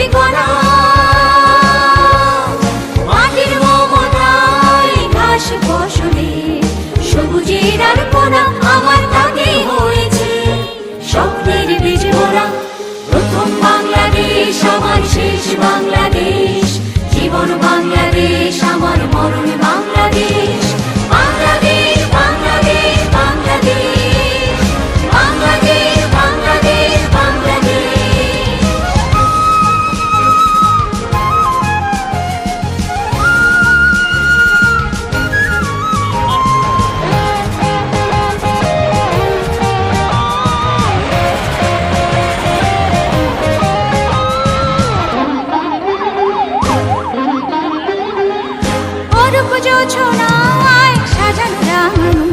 ঠিকানা। মাটির মমতায় ঘাস ফসলে সবুজের আলপনা আমার তাকে হয়েছে স্বপ্নের বীজ ভরা। প্রথম বাংলাদেশ আমার শেষ বাংলাদেশ, জীবন বাংলাদেশ আমার মরণ বাংলাদেশ। বাংলাদেশ বাংলাদেশ বাংলাদেশ, বাংলাদেশ বাংলাদেশ বাংলাদেশ। অরূপ যোছনায় সাজানো রাঙানো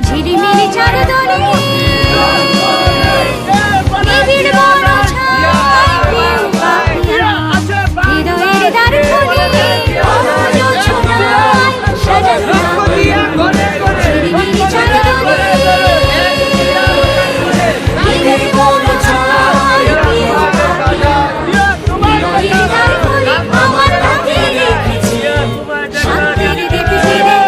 ঝিলিমিলি চারদলে নিবিড় বন ছায় ঢেউ কাঁপিয়া হৃদয়ের দ্বার খুলে। অরূপ যোছনায় সাজানো রাঙানো ঝিলিমিলি চারদলে নিবিড় বন ছায় ঢেউ কাঁপিয়া হৃদয়ের দ্বার খুলে। আমার তাকে দেখেছি শান্তির দিক ফিরে।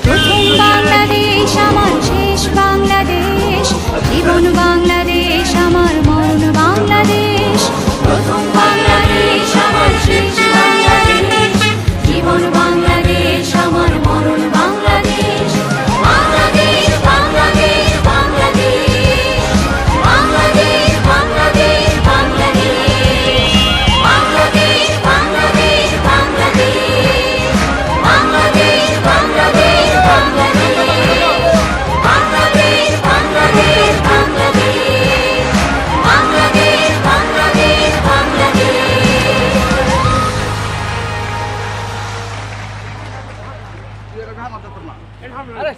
প্রথম বাংলাদেশ আমার শেষ বাংলাদেশ, জীবন বাংলাদেশ আমার মরণ বাংলাদেশ। প্রথম বাংলাদেশ আমার শেষ বাংলাদেশ, জীবন বাংলাদেশ আমার মরণ বাংলাদেশ। বাংলাদেশ বাংলাদেশ বাংলাদেশ, বাংলাদেশ বাংলাদেশ বাংলাদেশ, বাংলাদেশ বাংলাদেশ বাংলাদেশ, বাংলাদেশ বাংলাদেশ বাংলাদেশ, বাংলাদেশ বাংলাদেশ বাংলাদেশ, বাংলাদেশ বাংলাদেশ বাংলাদেশ। আরে